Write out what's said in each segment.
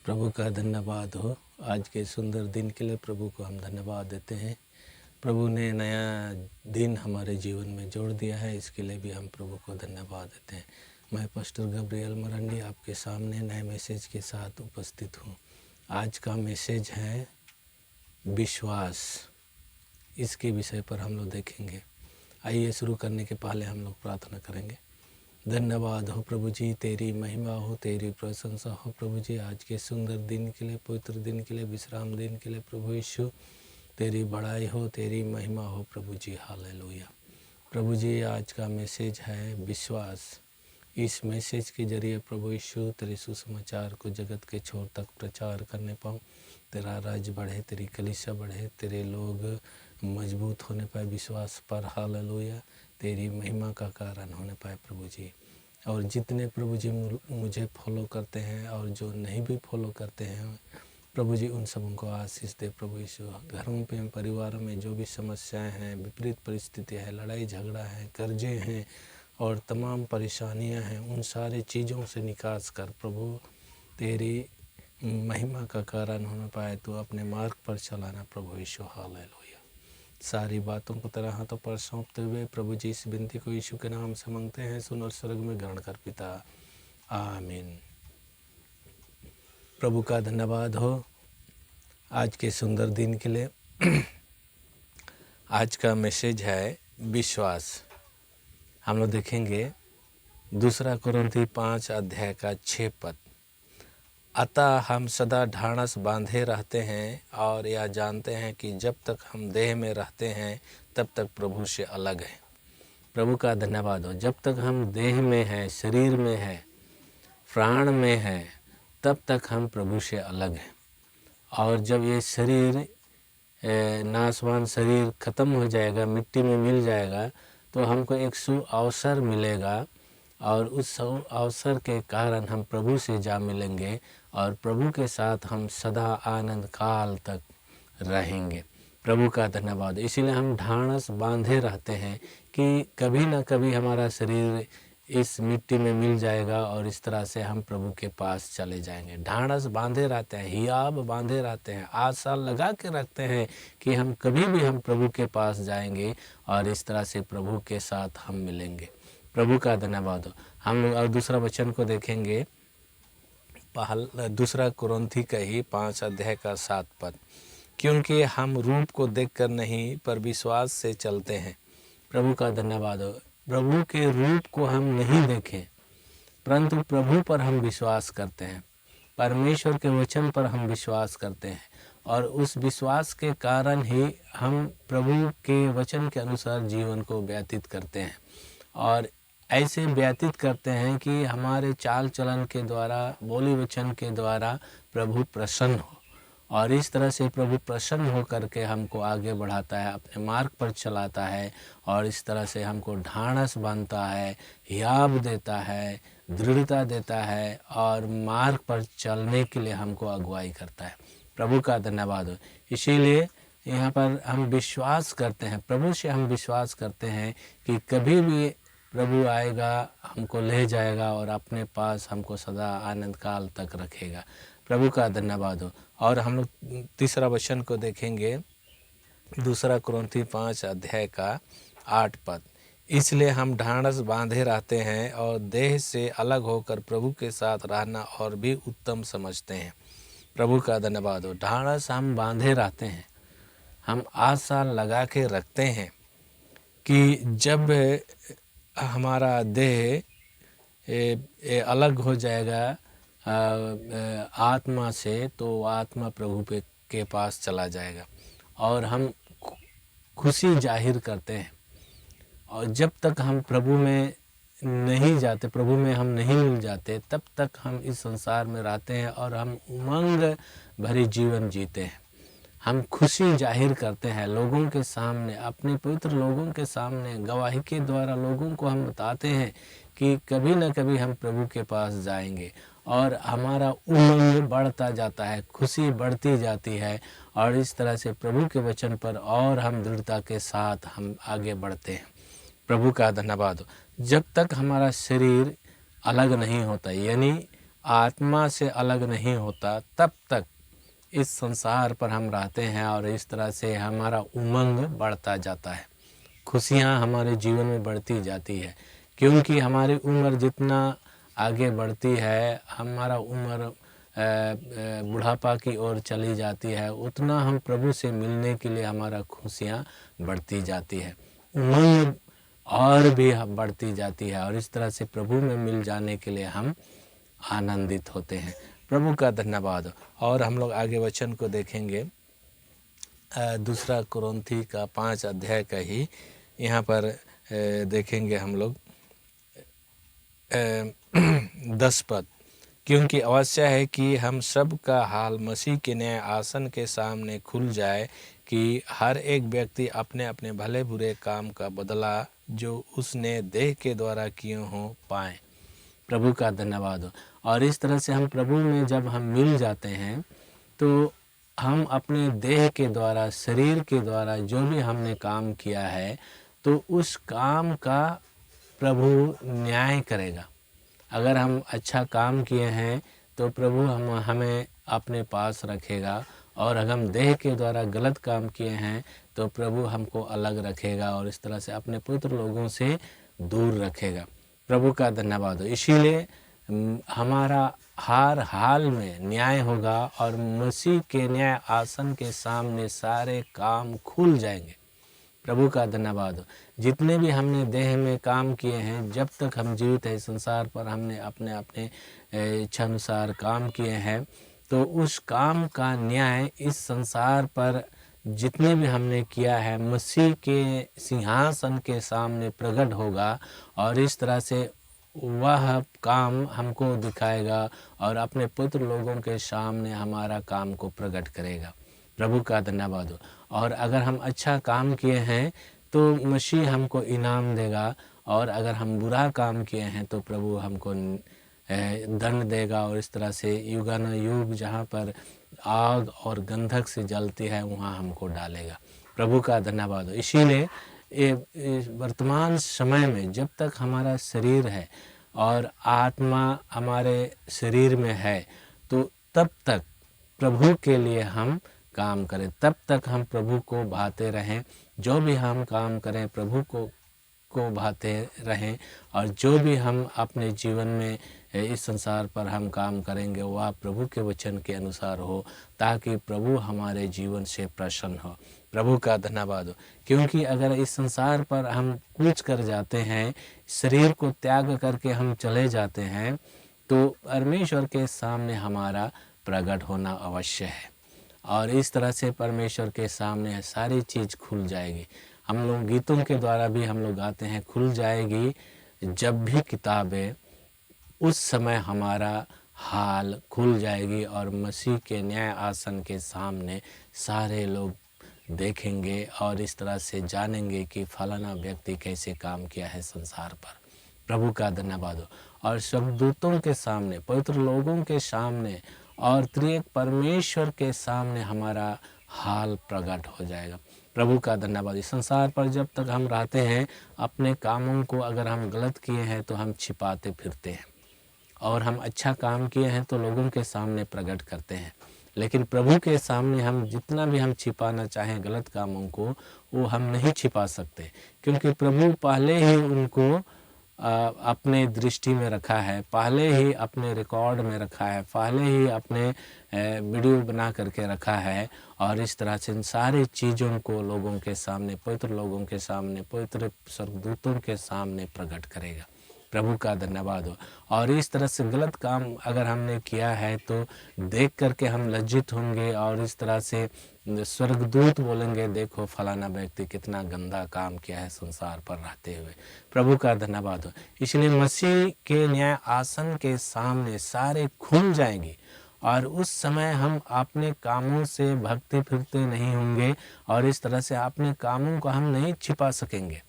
प्रभु का धन्यवाद हो। आज के सुंदर दिन के लिए प्रभु को हम धन्यवाद देते हैं। प्रभु ने नया दिन हमारे जीवन में जोड़ दिया है, इसके लिए भी हम प्रभु को धन्यवाद देते हैं। मैं पास्टर गब्रियल मरंडी आपके सामने नए मैसेज के साथ उपस्थित हूँ। आज का मैसेज है विश्वास। इसके विषय पर हम लोग देखेंगे। आइए शुरू करने के पहले हम लोग प्रार्थना करेंगे। धन्यवाद हो प्रभु जी, तेरी महिमा हो, तेरी प्रशंसा हो प्रभु जी। आज के सुंदर दिन के लिए, पवित्र दिन के लिए, विश्राम दिन के लिए प्रभु यीशु तेरी बड़ाई हो, तेरी महिमा हो प्रभु जी। हालेलुया। प्रभु जी, आज का मैसेज है विश्वास। इस मैसेज के जरिए प्रभु यीशु तेरे सुसमाचार को जगत के छोर तक प्रचार करने पाऊँ, तेरा राज बढ़े, तेरी कलीसिया बढ़े, तेरे लोग मजबूत होने पाए विश्वास पर। हालेलुया। तेरी महिमा का कारण होने पाए प्रभु जी। और जितने प्रभु जी मुझे फॉलो करते हैं और जो नहीं भी फॉलो करते हैं प्रभु जी, उन सबों को आशीष दे प्रभु यीशु। घरों पे, परिवारों में जो भी समस्याएं हैं, विपरीत परिस्थितियाँ हैं, लड़ाई झगड़ा है, कर्जे हैं और तमाम परेशानियां हैं, उन सारे चीज़ों से निकास कर प्रभु तेरी महिमा का कारण होने पाए तो अपने मार्ग पर चलाना प्रभु यीशु। हालेलुया। सारी बातों को तेरा हाथों पर सौंपते हुए प्रभु जी इस विनती को यीशु के नाम से मांगते हैं, सुन और स्वर्ग में ग्रहण कर पिता। आमीन। प्रभु का धन्यवाद हो आज के सुंदर दिन के लिए। आज का मैसेज है विश्वास। हम लोग देखेंगे 2 कुरिन्थी 5 अध्याय का 6 पद। अतः हम सदा ढाढ़स बांधे रहते हैं और यह जानते हैं कि जब तक हम देह में रहते हैं तब तक प्रभु से अलग है। प्रभु का धन्यवाद हो। जब तक हम देह में हैं, शरीर में हैं, प्राण में हैं, तब तक हम प्रभु से अलग हैं। और जब ये शरीर नाशवान शरीर ख़त्म हो जाएगा, मिट्टी में मिल जाएगा, तो हमको एक अवसर मिलेगा और उस अवसर के कारण हम प्रभु से जा मिलेंगे और प्रभु के साथ हम सदा आनंद काल तक रहेंगे। प्रभु का धन्यवाद। इसीलिए हम ढाढ़स बांधे रहते हैं कि कभी ना कभी हमारा शरीर इस मिट्टी में मिल जाएगा और इस तरह से हम प्रभु के पास चले जाएंगे। ढाढ़स बांधे रहते हैं, हियाब बांधे रहते हैं, आशा लगा के रखते हैं कि हम कभी भी हम प्रभु के पास जाएंगे और इस तरह से प्रभु के साथ हम मिलेंगे। प्रभु का धन्यवाद हो। हम लोग और दूसरा वचन को देखेंगे, 2 कुरिन्थी का ही 5 अध्याय का 7 पद। क्योंकि हम रूप को देखकर नहीं पर विश्वास से चलते हैं। प्रभु का धन्यवाद हो। प्रभु के रूप को हम नहीं देखें परंतु प्रभु पर हम विश्वास करते हैं, परमेश्वर के वचन पर हम विश्वास करते हैं और उस विश्वास के कारण ही हम प्रभु के वचन के अनुसार जीवन को व्यतीत करते हैं और ऐसे व्यतीत करते हैं कि हमारे चाल चलन के द्वारा, बोली वचन के द्वारा प्रभु प्रसन्न हो और इस तरह से प्रभु प्रसन्न हो करके हमको आगे बढ़ाता है, अपने मार्ग पर चलाता है और इस तरह से हमको ढाढ़स बांधता है, हियाब देता है, दृढ़ता देता है और मार्ग पर चलने के लिए हमको अगुवाई करता है। प्रभु का धन्यवाद हो। इसीलिए यहाँ पर हम विश्वास करते हैं, प्रभु से हम विश्वास करते हैं कि कभी भी प्रभु आएगा, हमको ले जाएगा और अपने पास हमको सदा आनंद काल तक रखेगा। प्रभु का धन्यवाद हो। और हम लोग तीसरा वचन को देखेंगे, 2 कुरिन्थी 5 अध्याय का 8 पद। इसलिए हम ढाढ़स बांधे रहते हैं और देह से अलग होकर प्रभु के साथ रहना और भी उत्तम समझते हैं। प्रभु का धन्यवाद हो। ढाढ़स हम बांधे रहते हैं, हम आशा लगा के रखते हैं कि जब हमारा देह अलग हो जाएगा आत्मा से तो आत्मा प्रभु के पास चला जाएगा और हम खुशी जाहिर करते हैं। और जब तक हम प्रभु में नहीं जाते, प्रभु में हम नहीं मिल जाते, तब तक हम इस संसार में रहते हैं और हम उमंग भरी जीवन जीते हैं। हम खुशी जाहिर करते हैं लोगों के सामने, अपने पवित्र लोगों के सामने गवाही के द्वारा लोगों को हम बताते हैं कि कभी न कभी हम प्रभु के पास जाएंगे और हमारा उमंग बढ़ता जाता है, खुशी बढ़ती जाती है और इस तरह से प्रभु के वचन पर और हम दृढ़ता के साथ हम आगे बढ़ते हैं। प्रभु का धन्यवाद हो। जब तक हमारा शरीर अलग नहीं होता, यानी आत्मा से अलग नहीं होता, तब तक इस संसार पर हम रहते हैं और इस तरह से हमारा उमंग बढ़ता जाता है, खुशियाँ हमारे जीवन में बढ़ती जाती है। क्योंकि हमारी उम्र जितना आगे बढ़ती है, हमारा उम्र बुढ़ापा की ओर चली जाती है, उतना हम प्रभु से मिलने के लिए हमारा खुशियाँ बढ़ती जाती है, उमंग और भी बढ़ती जाती है और इस तरह से प्रभु में मिल जाने के लिए हम आनंदित होते हैं। प्रभु का धन्यवाद। और हम लोग आगे वचन को देखेंगे, दूसरा कुरिन्थी का 5 अध्याय का ही यहाँ पर देखेंगे हम लोग 10 पद। क्योंकि अवश्य है कि हम सब का हाल मसीह के न्याय आसन के सामने खुल जाए, कि हर एक व्यक्ति अपने अपने भले बुरे काम का बदला जो उसने देह के द्वारा किए हों पाए। प्रभु का धन्यवाद हो। और इस तरह से हम प्रभु में जब हम मिल जाते हैं तो हम अपने देह के द्वारा, शरीर के द्वारा जो भी हमने काम किया है, तो उस काम का प्रभु न्याय करेगा। अगर हम अच्छा काम किए हैं तो प्रभु हमें अपने पास रखेगा, और अगर हम देह के द्वारा गलत काम किए हैं तो प्रभु हमको अलग रखेगा और इस तरह से अपने पवित्र लोगों से दूर रखेगा। प्रभु का धन्यवाद हो। इसीलिए हमारा हर हाल में न्याय होगा और मसीह के न्याय आसन के सामने सारे काम खुल जाएंगे। प्रभु का धन्यवाद हो। जितने भी हमने देह में काम किए हैं, जब तक हम जीवित हैं संसार पर, हमने अपने अपने इच्छानुसार काम किए हैं, तो उस काम का न्याय इस संसार पर जितने भी हमने किया है मसीह के सिंहासन के सामने प्रकट होगा और इस तरह से वह काम हमको दिखाएगा और अपने पुत्र लोगों के सामने हमारा काम को प्रकट करेगा। प्रभु का धन्यवाद हो। और अगर हम अच्छा काम किए हैं तो मसीह हमको इनाम देगा, और अगर हम बुरा काम किए हैं तो प्रभु हमको दंड देगा और इस तरह से युगानुयुग जहाँ पर आग और गंधक से जलती है वहाँ हमको डालेगा। प्रभु का धन्यवाद हो। इसीलिए वर्तमान समय में जब तक हमारा शरीर है और आत्मा हमारे शरीर में है, तो तब तक प्रभु के लिए हम काम करें, तब तक हम प्रभु को भाते रहें। जो भी हम काम करें प्रभु को भाते रहें, और जो भी हम अपने जीवन में इस संसार पर हम काम करेंगे वह प्रभु के वचन के अनुसार हो, ताकि प्रभु हमारे जीवन से प्रसन्न हो। प्रभु का धन्यवाद हो। क्योंकि अगर इस संसार पर हम कूच कर जाते हैं, शरीर को त्याग करके हम चले जाते हैं, तो परमेश्वर के सामने हमारा प्रकट होना अवश्य है और इस तरह से परमेश्वर के सामने सारी चीज़ खुल जाएगी। हम लोग गीतों के द्वारा भी हम लोग गाते हैं, खुल जाएगी जब भी किताबें, उस समय हमारा हाल खुल जाएगी और मसीह के न्याय आसन के सामने सारे लोग देखेंगे और इस तरह से जानेंगे कि फलाना व्यक्ति कैसे काम किया है संसार पर। प्रभु का धन्यवाद हो। और सब दूतों के सामने, पवित्र लोगों के सामने और त्रिएक परमेश्वर के सामने हमारा हाल प्रकट हो जाएगा। प्रभु का धन्यवाद। इस संसार पर जब तक हम रहते हैं, अपने कामों को अगर हम गलत किए हैं तो हम छिपाते फिरते हैं, और हम अच्छा काम किए हैं तो लोगों के सामने प्रकट करते हैं। लेकिन प्रभु के सामने हम जितना भी हम छिपाना चाहें गलत कामों को, वो हम नहीं छिपा सकते, क्योंकि प्रभु पहले ही उनको अपने दृष्टि में रखा है, पहले ही अपने रिकॉर्ड में रखा है, पहले ही अपने वीडियो बना करके रखा है, और इस तरह से इन सारी चीज़ों को लोगों के सामने, पवित्र लोगों के सामने, पवित्र स्वर्गदूतों के सामने प्रकट करेगा। प्रभु का धन्यवाद हो। और इस तरह से गलत काम अगर हमने किया है तो देख करके हम लज्जित होंगे, और इस तरह से स्वर्गदूत बोलेंगे, देखो फलाना व्यक्ति कितना गंदा काम किया है संसार पर रहते हुए। प्रभु का धन्यवाद हो। इसलिए मसीह के न्याय आसन के सामने सारे खुल जाएंगे, और उस समय हम अपने कामों से भगते फिरते नहीं होंगे, और इस तरह से अपने कामों को हम नहीं छिपा सकेंगे,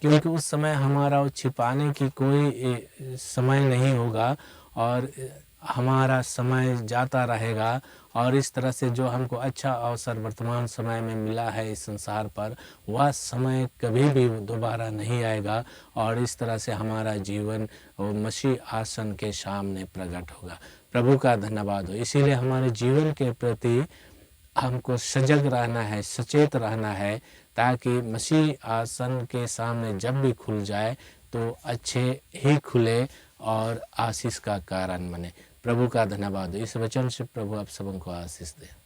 क्योंकि उस समय हमारा वो छिपाने की कोई समय नहीं होगा, और हमारा समय जाता रहेगा। और इस तरह से जो हमको अच्छा अवसर वर्तमान समय में मिला है इस संसार पर, वह समय कभी भी दोबारा नहीं आएगा, और इस तरह से हमारा जीवन वो मसीह आसन के सामने प्रकट होगा। प्रभु का धन्यवाद हो। इसीलिए हमारे जीवन के प्रति हमको सजग रहना है, सचेत रहना है, ताकि मसीह आसन के सामने जब भी खुल जाए तो अच्छे ही खुले और आशीष का कारण बने। प्रभु का धन्यवाद हो। इस वचन से प्रभु आप सबको आशीष दे।